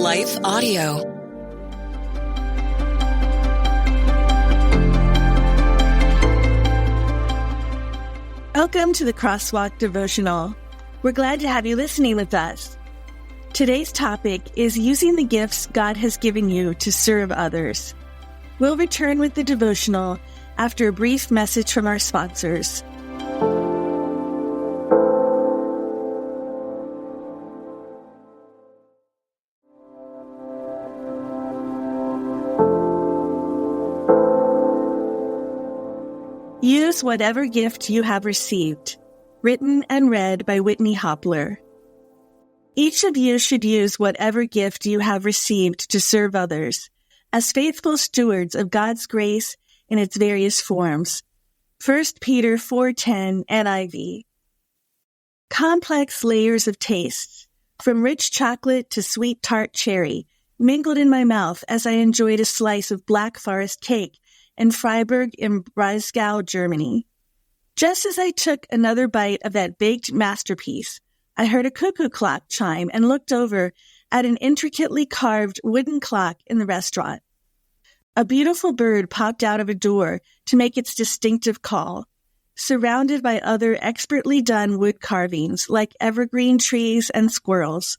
Life Audio. Welcome to the Crosswalk Devotional. We're glad to have you listening with us. Today's topic is using the gifts God has given you to serve others. We'll return with the devotional after a brief message from our sponsors. Use whatever gift you have received. Written and read by Whitney Hopler. Each of you should use whatever gift you have received to serve others, as faithful stewards of God's grace in its various forms. 1 Peter 4:10 NIV. Complex layers of tastes, from rich chocolate to sweet-tart cherry, mingled in my mouth as I enjoyed a slice of Black Forest cake in Freiburg in Breisgau, Germany. Just as I took another bite of that baked masterpiece, I heard a cuckoo clock chime and looked over at an intricately carved wooden clock in the restaurant. A beautiful bird popped out of a door to make its distinctive call, surrounded by other expertly done wood carvings like evergreen trees and squirrels.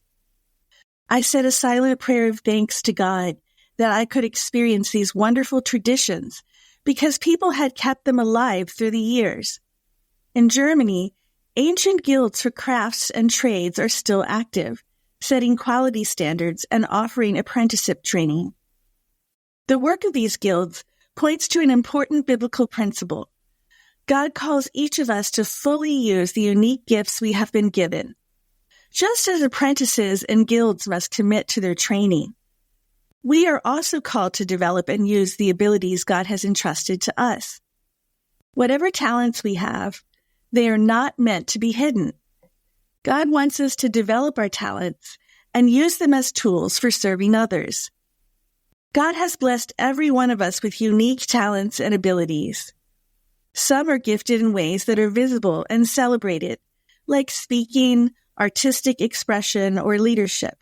I said a silent prayer of thanks to God that I could experience these wonderful traditions because people had kept them alive through the years. In Germany, ancient guilds for crafts and trades are still active, setting quality standards and offering apprenticeship training. The work of these guilds points to an important biblical principle. God calls each of us to fully use the unique gifts we have been given. Just as apprentices and guilds must commit to their training, we are also called to develop and use the abilities God has entrusted to us. Whatever talents we have, they are not meant to be hidden. God wants us to develop our talents and use them as tools for serving others. God has blessed every one of us with unique talents and abilities. Some are gifted in ways that are visible and celebrated, like speaking, artistic expression, or leadership.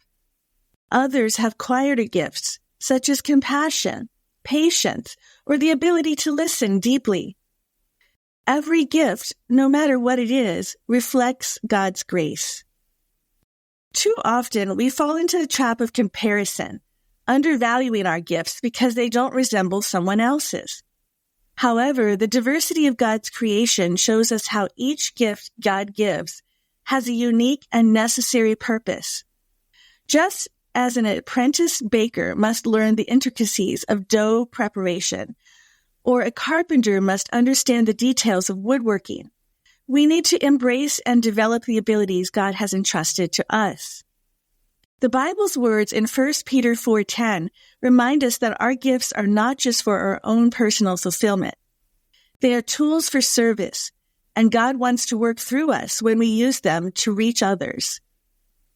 Others have quieter gifts, such as compassion, patience, or the ability to listen deeply. Every gift, no matter what it is, reflects God's grace. Too often, we fall into the trap of comparison, undervaluing our gifts because they don't resemble someone else's. However, the diversity of God's creation shows us how each gift God gives has a unique and necessary purpose. Just as an apprentice baker must learn the intricacies of dough preparation, or a carpenter must understand the details of woodworking, we need to embrace and develop the abilities God has entrusted to us. The Bible's words in 1 Peter 4:10 remind us that our gifts are not just for our own personal fulfillment. They are tools for service, and God wants to work through us when we use them to reach others.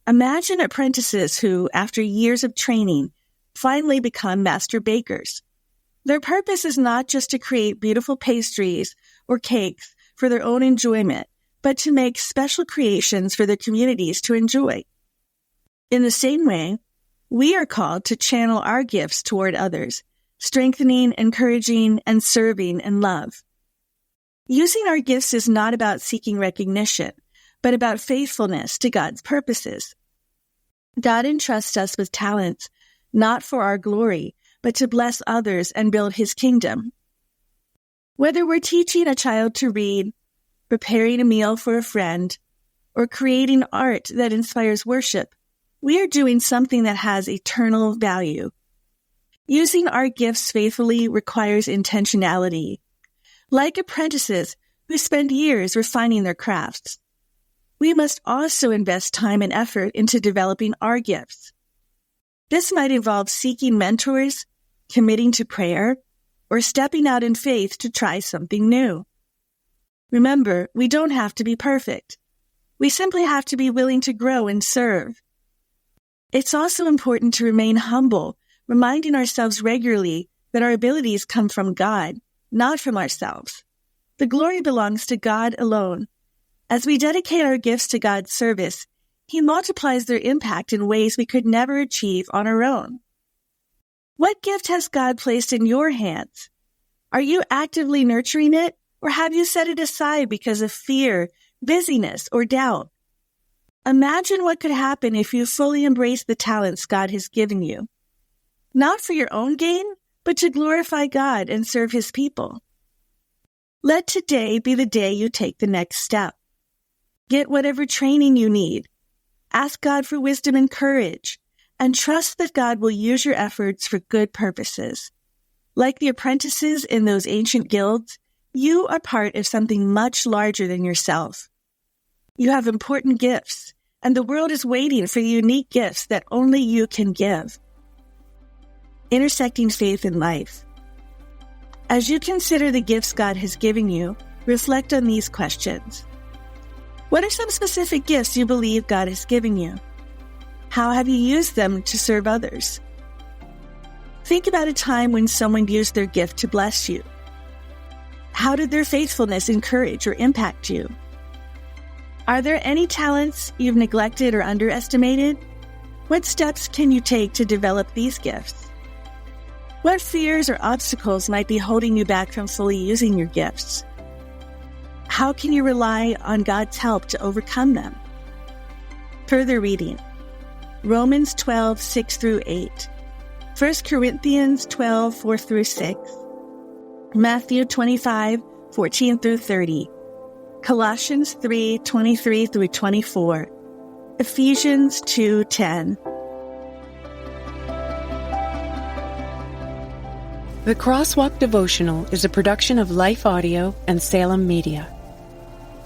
Imagine apprentices who, after years of training, finally become master bakers. Their purpose is not just to create beautiful pastries or cakes for their own enjoyment, but to make special creations for their communities to enjoy. In the same way, we are called to channel our gifts toward others, strengthening, encouraging, and serving in love. Using our gifts is not about seeking recognition, but about faithfulness to God's purposes. God entrusts us with talents, not for our glory, but to bless others and build His kingdom. Whether we're teaching a child to read, preparing a meal for a friend, or creating art that inspires worship, we are doing something that has eternal value. Using our gifts faithfully requires intentionality. Like apprentices who spend years refining their crafts, we must also invest time and effort into developing our gifts. This might involve seeking mentors, committing to prayer, or stepping out in faith to try something new. Remember, we don't have to be perfect. We simply have to be willing to grow and serve. It's also important to remain humble, reminding ourselves regularly that our abilities come from God, not from ourselves. The glory belongs to God alone. As we dedicate our gifts to God's service, He multiplies their impact in ways we could never achieve on our own. What gift has God placed in your hands? Are you actively nurturing it, or have you set it aside because of fear, busyness, or doubt? Imagine what could happen if you fully embrace the talents God has given you. Not for your own gain, but to glorify God and serve His people. Let today be the day you take the next step. Get whatever training you need. Ask God for wisdom and courage, and trust that God will use your efforts for good purposes. Like the apprentices in those ancient guilds, you are part of something much larger than yourself. You have important gifts, and the world is waiting for the unique gifts that only you can give. Intersecting faith and life. As you consider the gifts God has given you, reflect on these questions. What are some specific gifts you believe God has given you? How have you used them to serve others? Think about a time when someone used their gift to bless you. How did their faithfulness encourage or impact you? Are there any talents you've neglected or underestimated? What steps can you take to develop these gifts? What fears or obstacles might be holding you back from fully using your gifts? How can you rely on God's help to overcome them? Further reading. Romans 12, 6 through 8. 1 Corinthians 12, 4 through 6. Matthew 25, 14 through 30. Colossians 3, 23 through 24. Ephesians 2, 10. The Crosswalk Devotional is a production of Life Audio and Salem Media.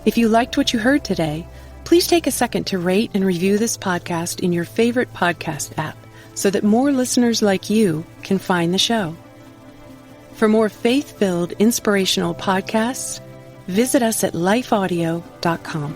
If you liked what you heard today, please take a second to rate and review this podcast in your favorite podcast app so that more listeners like you can find the show. For more faith-filled, inspirational podcasts, visit us at lifeaudio.com.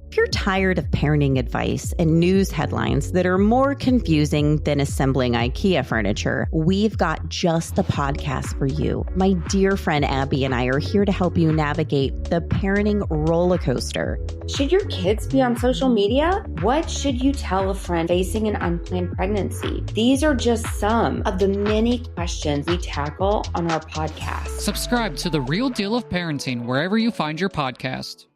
If you're tired of parenting advice and news headlines that are more confusing than assembling IKEA furniture, we've got just the podcast for you. My dear friend Abby and I are here to help you navigate the parenting roller coaster. Should your kids be on social media? What should you tell a friend facing an unplanned pregnancy? These are just some of the many questions we tackle on our podcast. Subscribe to The Real Deal of Parenting wherever you find your podcast.